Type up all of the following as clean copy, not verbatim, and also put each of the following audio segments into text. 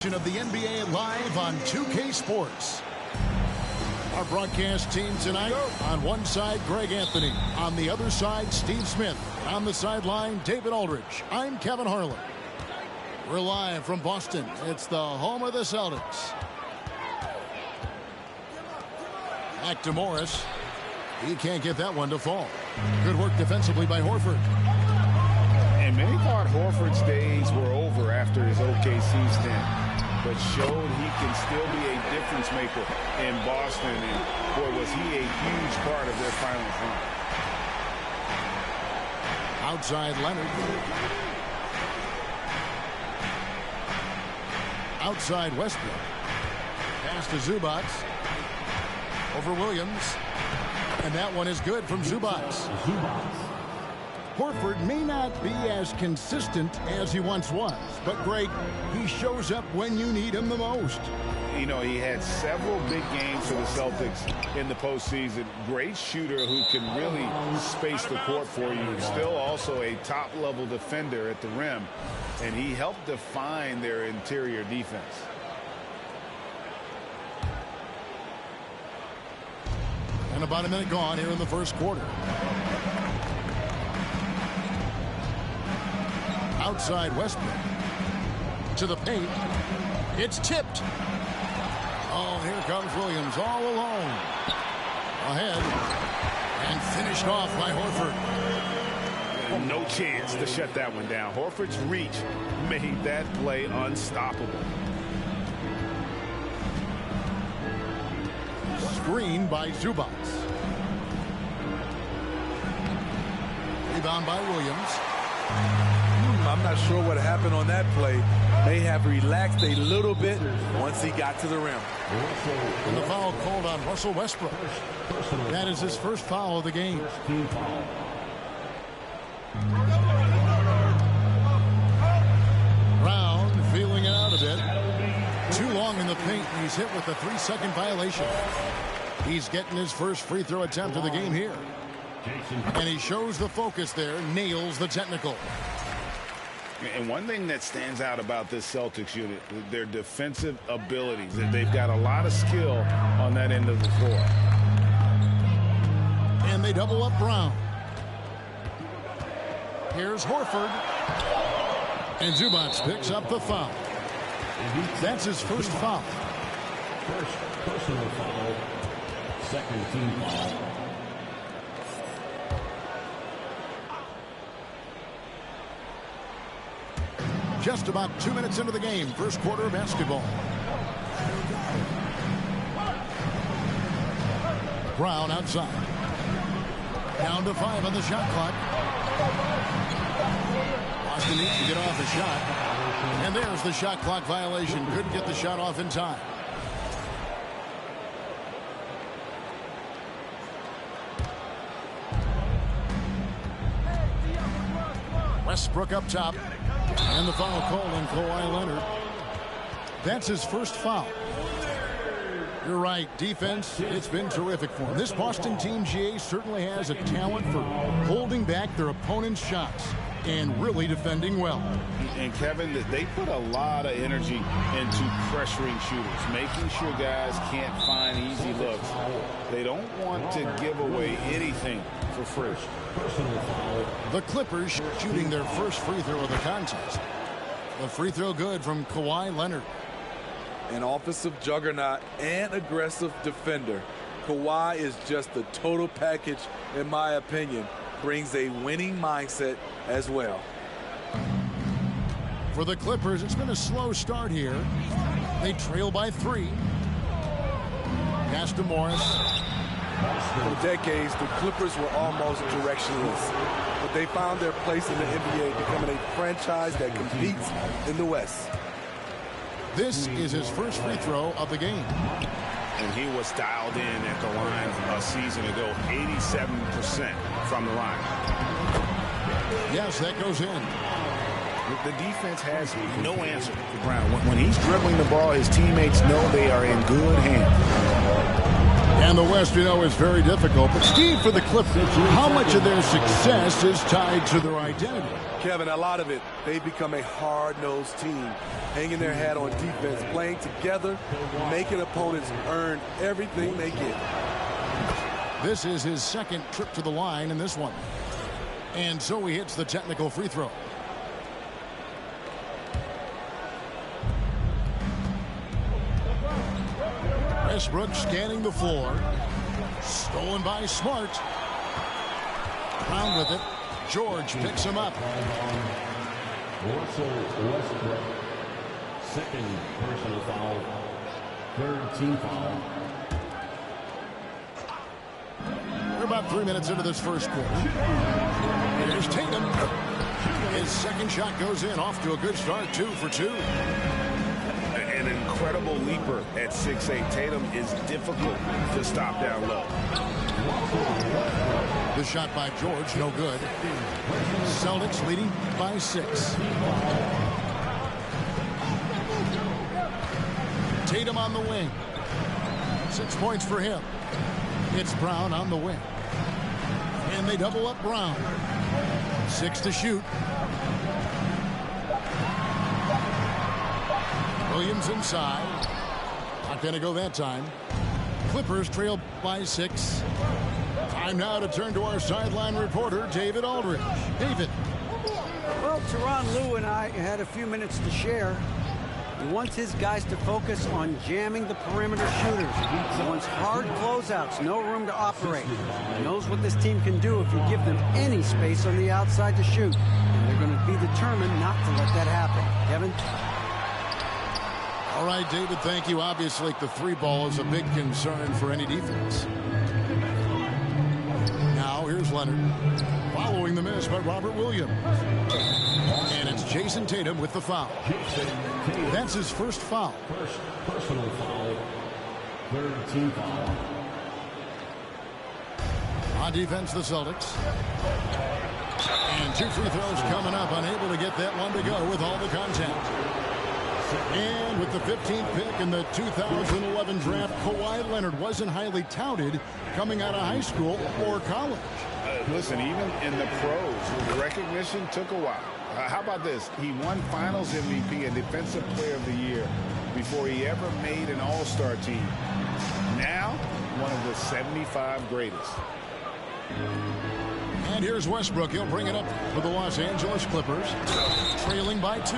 Of the NBA live on 2K Sports. Our broadcast team tonight, on one side, Greg Anthony. On the other side, Steve Smith. On the sideline, David Aldridge. I'm Kevin Harlan. We're live from Boston. It's the home of the Celtics. Back to Morris. He can't get that one to fall. Good work defensively by Horford. And many thought Horford's days were over after his OKC stint, but showed he can still be a difference maker in Boston, and boy, was he a huge part of their finals run. Outside Leonard. Outside Westbrook. Pass to Zubac. Over Williams. And that one is good from Zubac. Horford may not be as consistent as he once was, but Greg, he shows up when you need him the most. You know, he had several big games for the Celtics in the postseason. Great shooter who can really space the court for you. Still also a top-level defender at the rim, and he helped define their interior defense. And about a minute gone here in the first quarter. Outside Westbrook. To the paint. It's tipped. Oh, here comes Williams all alone. Ahead. And finished off by Horford. No chance to shut that one down. Horford's reach made that play unstoppable. Screen by Zubac. Rebound by Williams. I'm not sure what happened on that play. May have relaxed a little bit once he got to the rim. And the foul called on Russell Westbrook. That is his first foul of the game. Brown feeling it out a bit. Too long in the paint, and he's hit with a 3-second violation. He's getting his first free throw attempt of the game here. And he shows the focus there, nails the technical. And one thing that stands out about this Celtics unit, their defensive abilities. They've got a lot of skill on that end of the floor. And they double up Brown. Here's Horford. And Zubac picks up the foul. That's his first foul. First personal foul. Second team foul. Just about 2 minutes into the game, first quarter of basketball. Brown outside. Down to 5 on the shot clock. Boston needs to get off a shot. And there's the shot clock violation. Couldn't get the shot off in time. Westbrook up top. And the foul call on Kawhi Leonard. That's his first foul. You're right. Defense, it's been terrific for him. This Boston team, GA, certainly has a talent for holding back their opponent's shots and really defending well. And Kevin, they put a lot of energy into pressuring shooters, making sure guys can't find easy looks. They don't want to give away anything for free. The Clippers shooting their first free throw of the contest. The free throw good from Kawhi Leonard. An offensive juggernaut and aggressive defender. Kawhi is just the total package, in my opinion. Brings a winning mindset as well. For the Clippers, it's been a slow start here. They trail by 3. Pass to Morris. For decades, the Clippers were almost directionless, but they found their place in the NBA, becoming a franchise that competes in the West. This is his first free throw of the game. And he was dialed in at the line a season ago, 87% from the line. Yes, that goes in. The defense has no answer for Brown. When he's dribbling the ball, his teammates know they are in good hands. And the West, is very difficult. But Steve, for the Clippers, how much of their success is tied to their identity? Kevin, a lot of it. They've become a hard-nosed team, hanging their hat on defense, playing together, making opponents earn everything they get. This is his second trip to the line in this one. And so he hits the technical free throw. Westbrook scanning the floor. Stolen by Smart. Brown with it. George picks him up. Russell Westbrook, second personal foul, third team foul. We're about 3 minutes into this first quarter. Here's Tatum. His second shot goes in, off to a good start, 2 for 2. An incredible leaper at 6'8". Tatum is difficult to stop down low. The shot by George, no good. Celtics leading by 6. Tatum on the wing. 6 points for him. It's Brown on the wing. And they double up Brown. 6 to shoot. Williams inside. Not going to go that time. Clippers trail by 6. Time now to turn to our sideline reporter, David Aldridge. David. Well, Tyronn Lue and I had a few minutes to share. He wants his guys to focus on jamming the perimeter shooters. He wants hard closeouts, no room to operate. He knows what this team can do if you give them any space on the outside to shoot. And they're going to be determined not to let that happen. Kevin? All right, David, thank you. Obviously, the 3-ball is a big concern for any defense. Now, here's Leonard. Following the miss by Robert Williams. And it's Jason Tatum with the foul. That's his first foul. First personal foul, third team foul. On defense, the Celtics. And 2 free throws coming up. Unable to get that one to go with all the contact. And with the 15th pick in the 2011 draft, Kawhi Leonard wasn't highly touted coming out of high school or college. Listen, even in the pros, the recognition took a while. How about this? He won Finals MVP and Defensive Player of the Year before he ever made an All-Star team. Now, one of the 75 greatest. And here's Westbrook. He'll bring it up for the Los Angeles Clippers. Trailing by 2.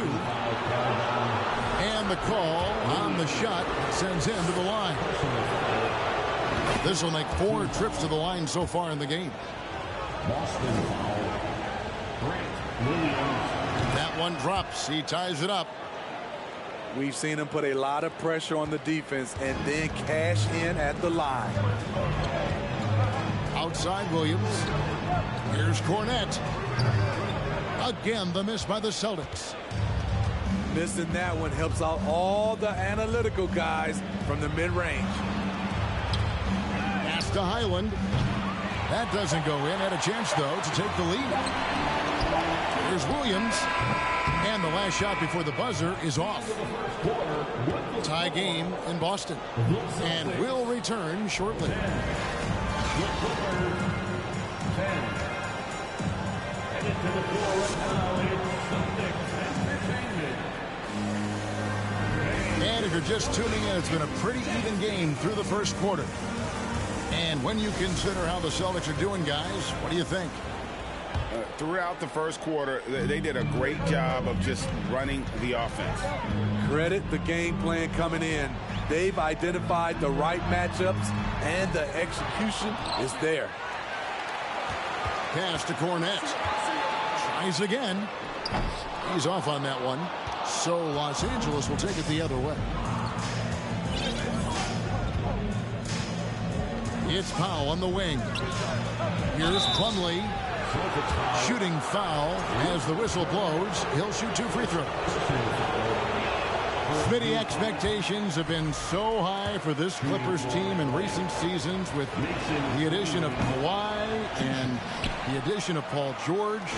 And the call on the shot sends him to the line. This will make 4 trips to the line so far in the game. Boston foul, Grant Williams. That one drops. He ties it up. We've seen him put a lot of pressure on the defense and then cash in at the line. Outside Williams. Here's Cornette. Again, the miss by the Celtics. Missing that one helps out all the analytical guys from the mid-range. Pass to Highland. That doesn't go in. Had a chance, though, to take the lead. Here's Williams. And the last shot before the buzzer is off. Tie game in Boston. And will return shortly. And if you're just tuning in, it's been a pretty even game through the first quarter. And when you consider how the Celtics are doing, guys, what do you think? Throughout the first quarter, they did a great job of just running the offense. Credit the game plan coming in. They've identified the right matchups, and the execution is there. Pass to Cornette. Tries again. He's off on that one. So Los Angeles will take it the other way. It's Powell on the wing. Here's Plumlee. Shooting foul as the whistle blows. He'll shoot 2 free throws. Smitty, expectations have been so high for this Clippers team in recent seasons with the addition of Kawhi and the the addition of Paul George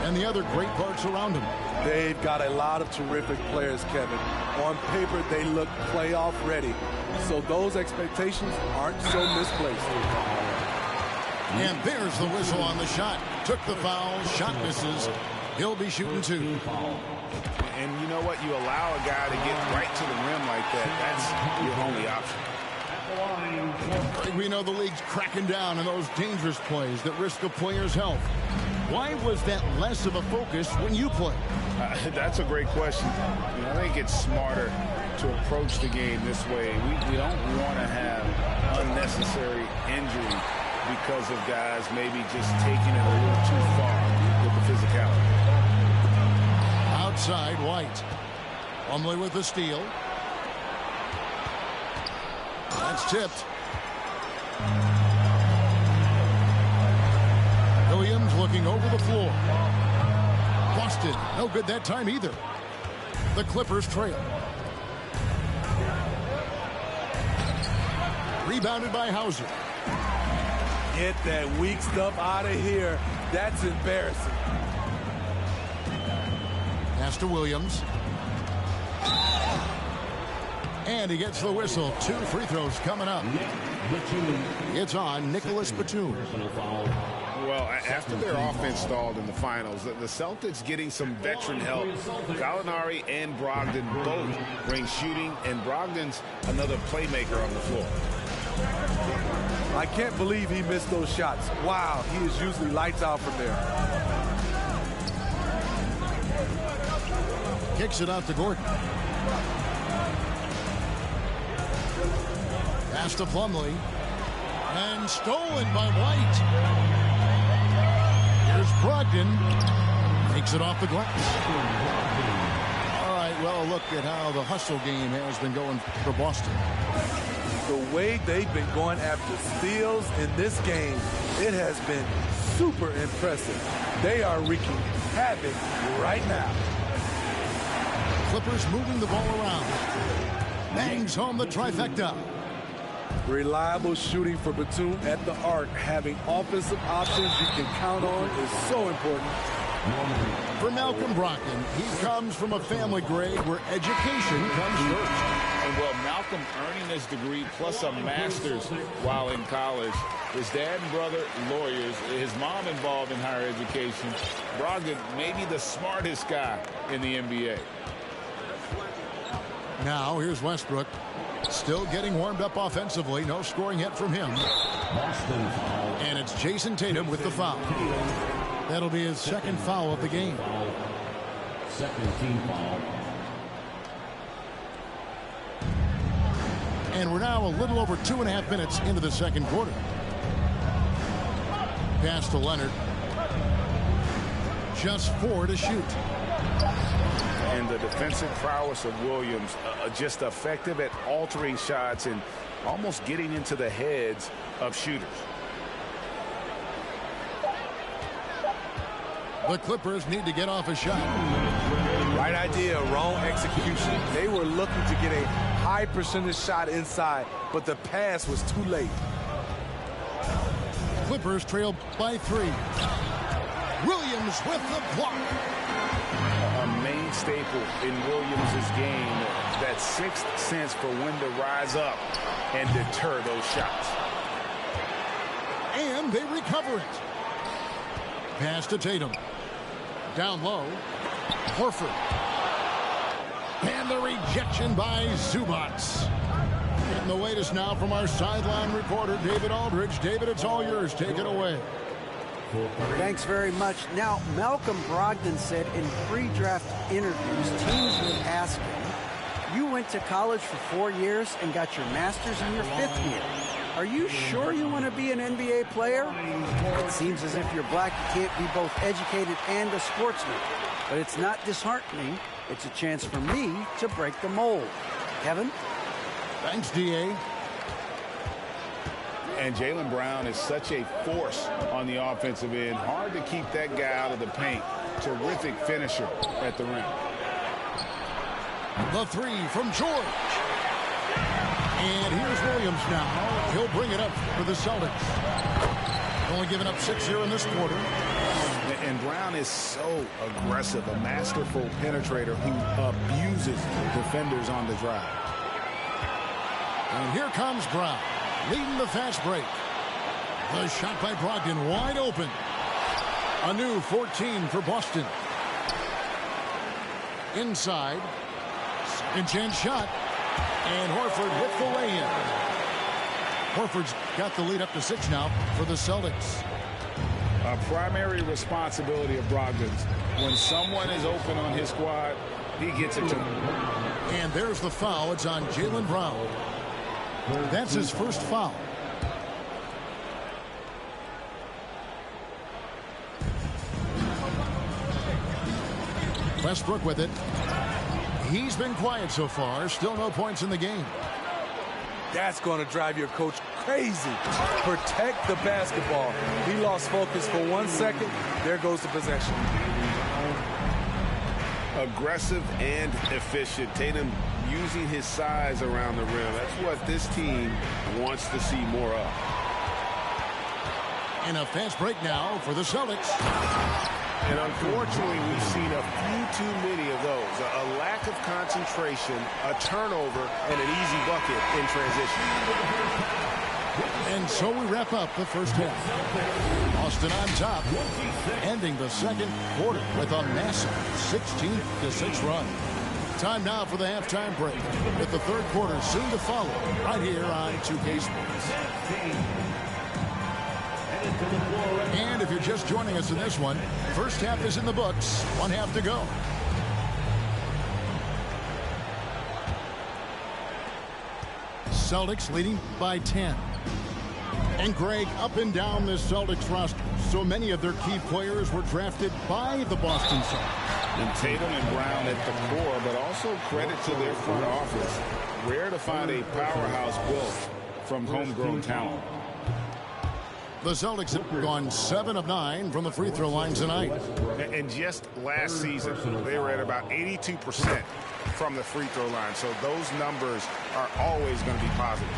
and the other great parts around him. They've got a lot of terrific players, Kevin. On paper, they look playoff ready. So those expectations aren't so misplaced. And there's the whistle on the shot. Took the foul. Shot misses. He'll be shooting 2. And you know what? You allow a guy to get right to the rim like that. That's your only option. We know the league's cracking down on those dangerous plays that risk a player's health. Why was that less of a focus when you play? That's a great question. I think it's smarter to approach the game this way. We don't want to have unnecessary injury because of guys maybe just taking it a little too far with the physicality. Outside, White. Plumlee with the steal. That's tipped. Williams looking over the floor. Busted. No good that time either. The Clippers trail. Rebounded by Hauser. Get that weak stuff out of here. That's embarrassing. Pass to Williams. And he gets the whistle. 2 free throws coming up. It's on Nicholas Batum. Well, after their offense stalled in the finals, the Celtics getting some veteran help. Gallinari and Brogdon both bring shooting, and Brogdon's another playmaker on the floor. I can't believe he missed those shots. Wow, he is usually lights out from there. Kicks it out to Gordon. Pass to Plumlee. And stolen by White. Here's Brogdon. Takes it off the glass. All right, well, look at how the hustle game has been going for Boston. The way they've been going after steals in this game, it has been super impressive. They are wreaking havoc right now. Clippers moving the ball around. Bangs home the trifecta. Reliable shooting for Batum at the arc. Having offensive options you can count on is so important. For Malcolm Brogdon, he comes from a family grade where education comes first. And well, Malcolm earning his degree plus a master's while in college. His dad and brother, lawyers. His mom involved in higher education. Brogdon, maybe the smartest guy in the NBA. Now, here's Westbrook. Still getting warmed up offensively. No scoring yet from him. And it's Jason Tatum with the foul. That'll be his second foul of the game. Second team foul. And we're now a little over 2.5 minutes into the second quarter. Pass to Leonard. Just 4 to shoot. And the defensive prowess of Williams, just effective at altering shots and almost getting into the heads of shooters. The Clippers need to get off a shot. Right idea, wrong execution. They were looking to get a high percentage shot inside, but the pass was too late. Clippers trail by 3. Williams with the block. A main staple in Williams' game, that sixth sense for when to rise up and deter those shots. And they recover it. Pass to Tatum. Down low. Horford. And the rejection by Zubats. Getting the latest now from our sideline reporter, David Aldridge. David, it's all yours. Take it away. Thanks very much. Now, Malcolm Brogdon said in pre-draft interviews, teams would ask him, you went to college for 4 years and got your master's in your 5th year. Are you sure you want to be an NBA player? It seems as if you're black, you can't be both educated and a sportsman. But it's not disheartening. It's a chance for me to break the mold. Kevin? Thanks, D.A. And Jaylen Brown is such a force on the offensive end. Hard to keep that guy out of the paint. Terrific finisher at the rim. The 3 from George. And here's Williams now. He'll bring it up for the Celtics. only given up 6 here in this quarter. And Brown is so aggressive, a masterful penetrator who abuses defenders on the drive. And here comes Brown, leading the fast break. The shot by Brogdon wide open. A new 14 for Boston. Inside. Second chance shot. And Horford hits the lay-in. Horford's got the lead up to 6 now for the Celtics. A primary responsibility of Brogdon's. When someone is open on his squad, he gets it to them. And there's the foul. It's on Jaylen Brown. That's his first foul. Westbrook with it. He's been quiet so far. Still no points in the game. That's going to drive your coach crazy. Protect the basketball. He lost focus for 1 second. There goes the possession. Aggressive and efficient. Tatum using his size around the rim. That's what this team wants to see more of. And a fast break now for the Celtics. And unfortunately, we've seen a few too many of those. A lack of concentration, a turnover, and an easy bucket in transition. And so we wrap up the first half. Boston on top, ending the second quarter with a massive 16-6 run. Time now for the halftime break, with the third quarter soon to follow, right here on 2K Sports. And if you're just joining us in this one, first half is in the books, 1 half to go. Celtics leading by 10. And Greg, up and down this Celtics roster, so many of their key players were drafted by the Boston Celtics. And Tatum and Brown at the core, but also credit to their front office. Rare to find a powerhouse built from homegrown talent. The Celtics have gone 7 of 9 from the free throw line tonight. And just last season, they were at about 82% from the free throw line. So those numbers are always going to be positive.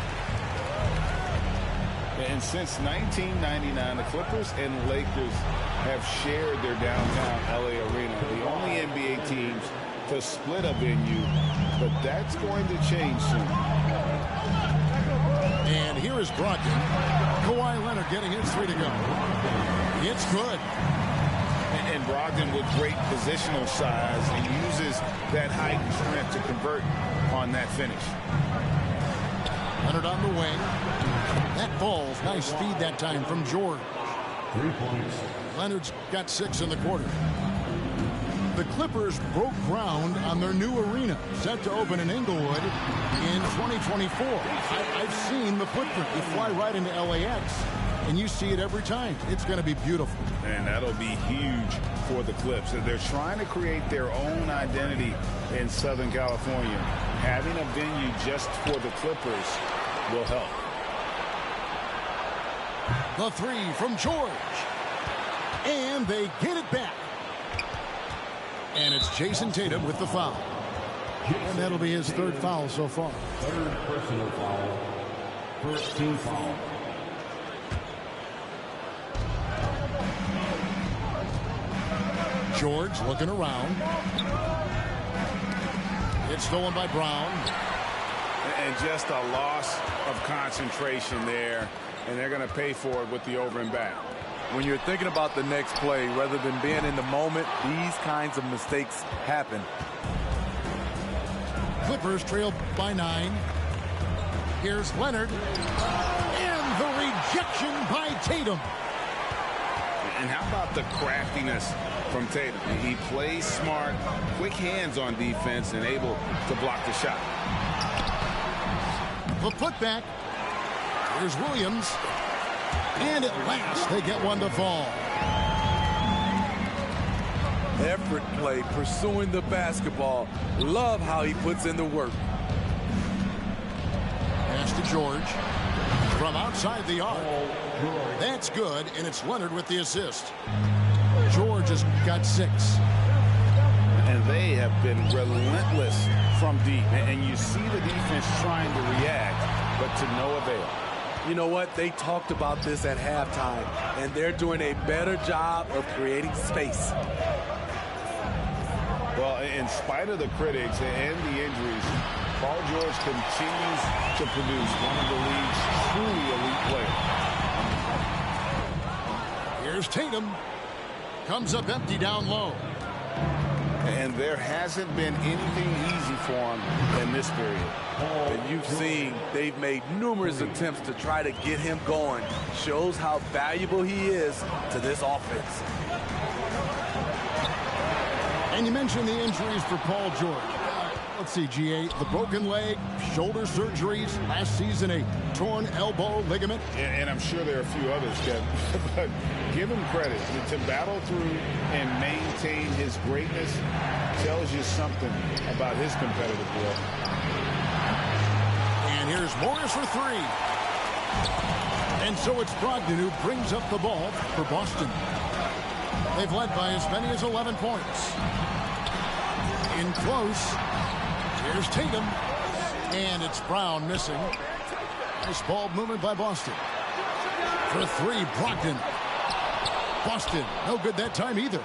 And since 1999, the Clippers and Lakers have shared their downtown LA arena. The only NBA teams to split a venue, but that's going to change soon. And here is Brogdon. Kawhi Leonard getting his 3 to go. It's good. And Brogdon with great positional size and uses that height and strength to convert on that finish. Leonard on the wing. That falls. Nice speed that time from George. 3 points. Leonard's got 6 in the quarter. The Clippers broke ground on their new arena, set to open in Inglewood in 2024. I've seen the footprint. You fly right into LAX, and you see it every time. It's going to be beautiful. And that'll be huge for the Clips. They're trying to create their own identity in Southern California. Having a venue just for the Clippers will help. The 3 from George. And they get it back. And it's Jason Tatum with the foul. And that'll be his 3rd foul so far. 3rd personal foul. First team foul. George looking around. It's stolen by Brown. And just a loss of concentration there. And they're going to pay for it with the over and back. When you're thinking about the next play, rather than being in the moment, these kinds of mistakes happen. Clippers trail by 9. Here's Leonard. And the rejection by Tatum. And how about the craftiness from Tatum? He plays smart, quick hands on defense, and able to block the shot. The putback. Here's Williams. And at last, they get one to fall. Effort play, pursuing the basketball. Love how he puts in the work. Pass to George. From outside the arc. That's good, and it's Leonard with the assist. George has got 6. And they have been relentless from deep. And you see the defense trying to react, but to no avail. You know what? They talked about this at halftime, and they're doing a better job of creating space. Well, in spite of the critics and the injuries, Paul George continues to produce one of the league's truly elite players. Here's Tatum. Comes up empty down low. And there hasn't been anything easy for him in this period. And you've seen they've made numerous attempts to try to get him going. Shows how valuable he is to this offense. And you mentioned the injuries for Paul George. Let's see, GA, the broken leg, shoulder surgeries, last season a torn elbow ligament. And I'm sure there are a few others, Kevin. But give him credit. To battle through and maintain his greatness tells you something about his competitive work. And here's Morris for three. And so it's Brogdon who brings up the ball for Boston. They've led by as many as 11 points. In close. Here's Tatum. And it's Brown missing. Nice ball movement by Boston. For three, Brogdon. Boston, no good that time either.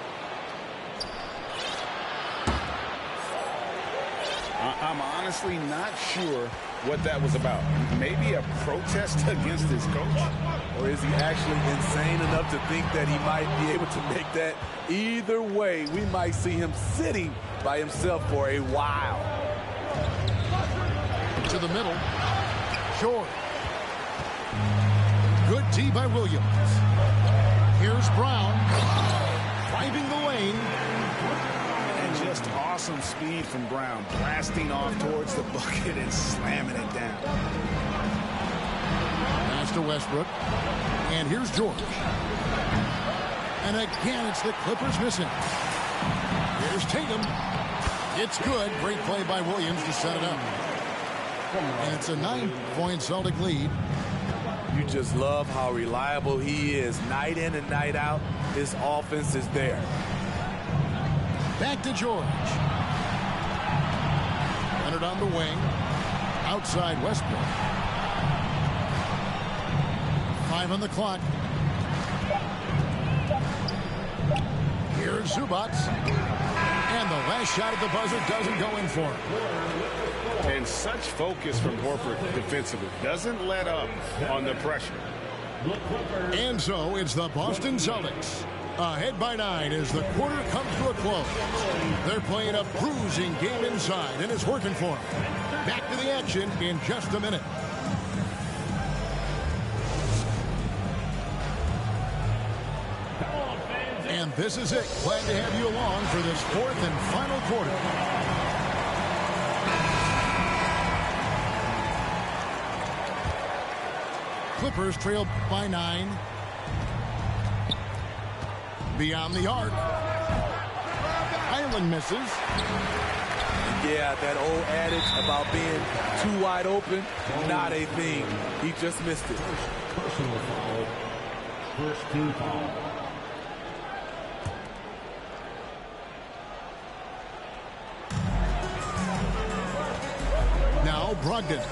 I'm honestly not sure what that was about. Maybe a protest against his coach? Or is he actually insane enough to think that he might be able to make that? Either way, we might see him sitting by himself for a while. To the middle. Short. Good D by Williams. Here's Brown. Driving the lane. And just awesome speed from Brown. Blasting off towards the bucket and slamming it down. Pass to Westbrook. And here's George. And again, it's the Clippers missing. Here's Tatum. It's good. Great play by Williams to set it up. And it's a 9-point Celtic lead. You just love how reliable he is. Night in and night out, his offense is there. Back to George. Leonard on the wing. Outside Westbrook. 5 on the clock. Here's Zubac. And the last shot at the buzzer doesn't go in for him. And such focus from Horford defensively. Doesn't let up on the pressure. And so it's the Boston Celtics. Ahead by 9 as the quarter comes to a close. They're playing a bruising game inside, and it's working for them. Back to the action in just a minute. And this is it. Glad to have you along for this fourth and final quarter. Clippers trail by 9. Beyond the arc. Island misses. Yeah, that old adage about being too wide open, not a thing. He just missed it. Personal foul. First team foul. Now Brogdon.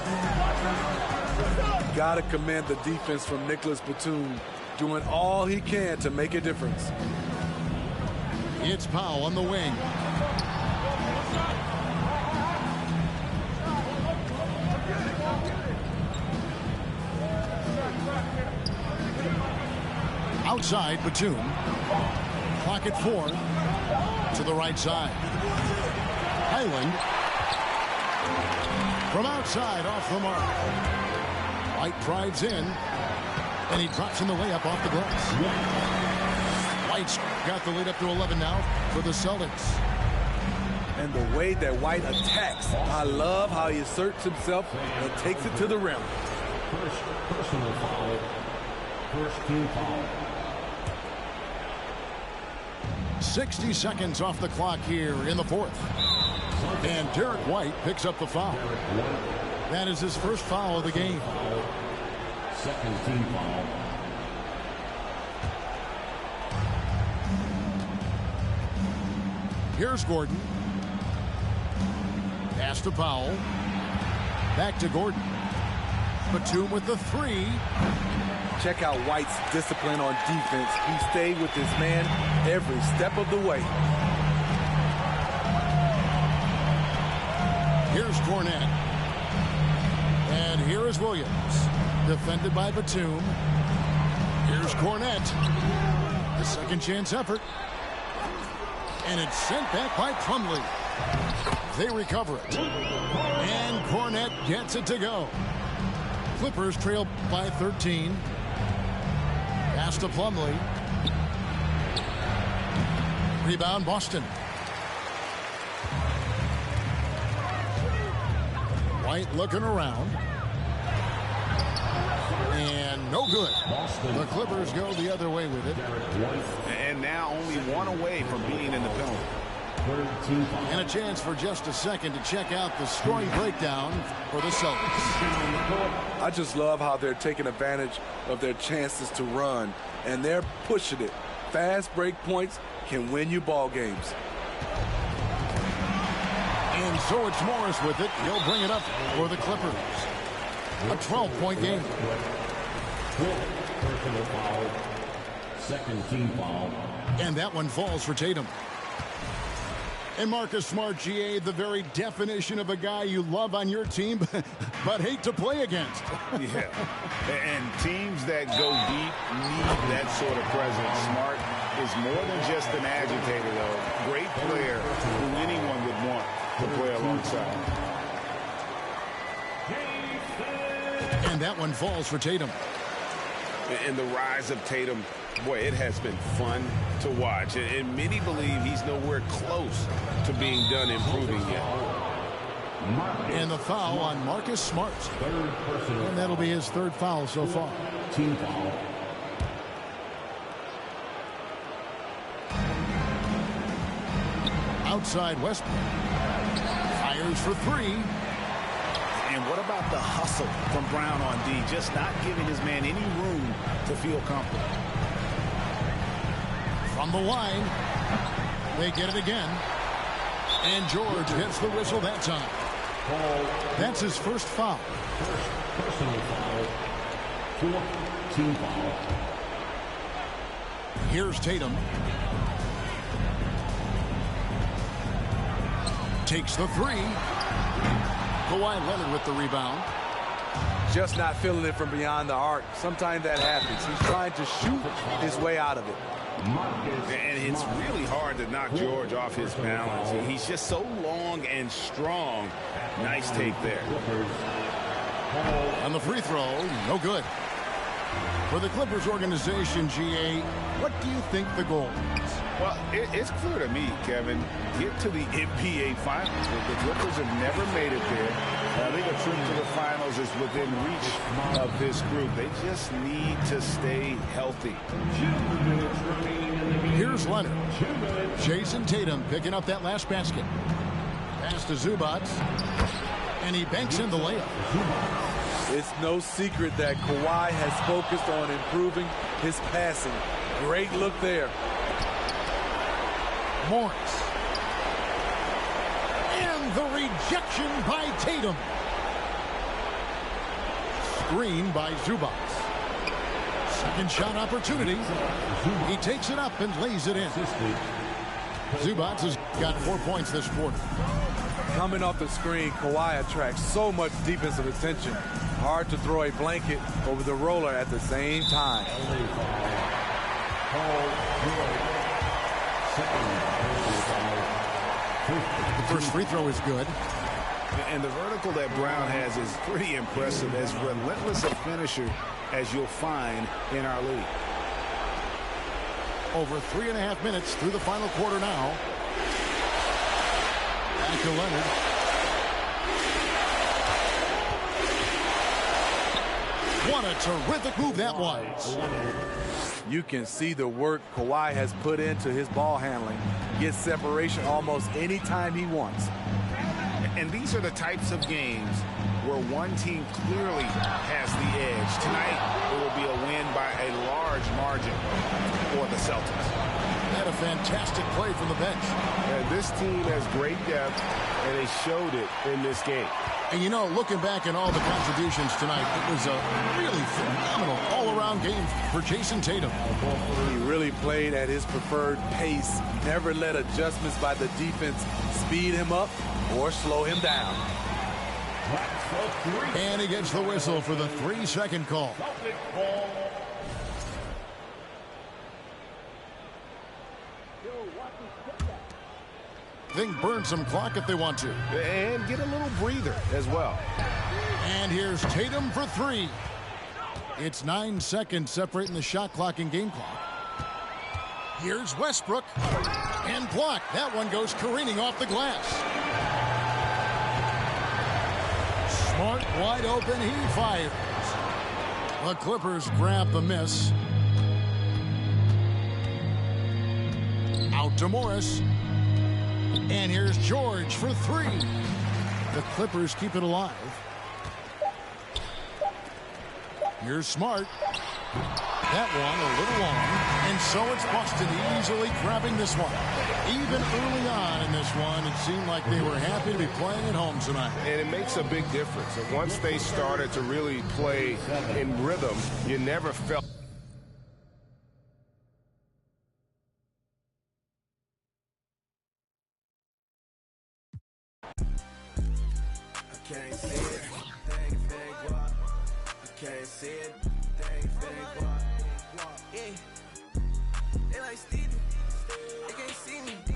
Got to commend the defense from Nicholas Batum, doing all he can to make a difference. It's Powell on the wing. Outside, Batum. Clock at 4. To the right side. Highland. From outside, off the mark. White drives in. And he drops in the layup off the glass. White's got the lead up to 11 now for the Celtics. And the way that White attacks, I love how he asserts himself and takes it to the rim. First personal foul. First team foul. 60 seconds off the clock here in the fourth. And Derek White picks up the foul. That is his first foul of the game. Second team foul. Here's Gordon. Pass to Powell. Back to Gordon. Batum with the three. Check out White's discipline on defense. He stayed with his man every step of the way. Here's Cornette. And here is Williams. Defended by Batum. Here's Cornette. The second chance effort. And it's sent back by Plumlee. They recover it. And Cornette gets it to go. Clippers trail by 13. Pass to Plumlee. Rebound Boston. White looking around. And no good. The Clippers go the other way with it. And now only one away from being in the penalty. And a chance for just a second to check out the scoring breakdown for the Celtics. I just love how they're taking advantage of their chances to run, and they're pushing it. Fast break points can win you ball games. And so it's Morris with it. He'll bring it up for the Clippers. A 12-point game. Personal foul. Second team foul. And that one falls for Tatum. And Marcus Smart, GA, the very definition of a guy you love on your team, but hate to play against. Yeah, and teams that go deep need that sort of presence. Smart is more than just an agitator, though. Great player who anyone would want to play alongside. And that one falls for Tatum. And the rise of Tatum, boy, it has been fun to watch. And many believe he's nowhere close to being done improving yet. And the foul on Marcus Smart. And that'll be his third foul so far. Team foul. Outside Westbrook. Fires for three. And what about the hustle from Brown on D? Just not giving his man any room to feel comfortable. From the line, they get it again. And George gets the whistle that time. That's his first foul. Personal foul. Fourth team foul. Here's Tatum. Takes the three. Kawhi Leonard with the rebound. Just not feeling it from beyond the arc. Sometimes that happens. He's trying to shoot his way out of it. And it's really hard to knock George off his balance. He's just so long and strong. Nice take there. On the free throw, no good. For the Clippers organization, GA, what do you think the goal is? Well, it's clear to me, Kevin. Get to the NBA Finals. The Clippers have never made it there. I think a trip to the Finals is within reach of this group. They just need to stay healthy. Here's Leonard. Jason Tatum picking up that last basket. Pass to Zubac. And he banks in the layup. It's no secret that Kawhi has focused on improving his passing. Great look there. Morris. And the rejection by Tatum. Screen by Zubac. Second shot opportunity. He takes it up and lays it in. Zubac has got 4 points this quarter. Coming off the screen, Kawhi attracts so much defensive attention. Hard to throw a blanket over the roller at the same time. The first free throw is good. And the vertical that Brown has is pretty impressive. As relentless a finisher as you'll find in our league. Over 3.5 minutes through the final quarter now. Back to Leonard. What a terrific move that was. You can see the work Kawhi has put into his ball handling. Gets separation almost any time he wants. And these are the types of games where one team clearly has the edge. Tonight, it will be a win by a large margin for the Celtics. Had a fantastic play from the bench. And this team has great depth, and they showed it in this game. And, you know, looking back at all the contributions tonight, it was a really phenomenal all-around game for Jason Tatum. He really played at his preferred pace, never let adjustments by the defense speed him up or slow him down. And he gets the whistle for the 3-second call. They can burn some clock if they want to. And get a little breather as well. And here's Tatum for 3. It's 9 seconds separating the shot clock and game clock. Here's Westbrook. And blocked. That one goes careening off the glass. Smart wide open. He fires. The Clippers grab the miss. Out to Morris. And here's George for 3. The Clippers keep it alive. Here's Smart. That one a little long. And so it's Boston easily grabbing this one. Even early on in this one, it seemed like they were happy to be playing at home tonight. And it makes a big difference. And once they started to really play in rhythm, you never felt. Can't see it, thing, guap. I can't see it, thing, guap. Yeah, they like Stevie, they can't see me.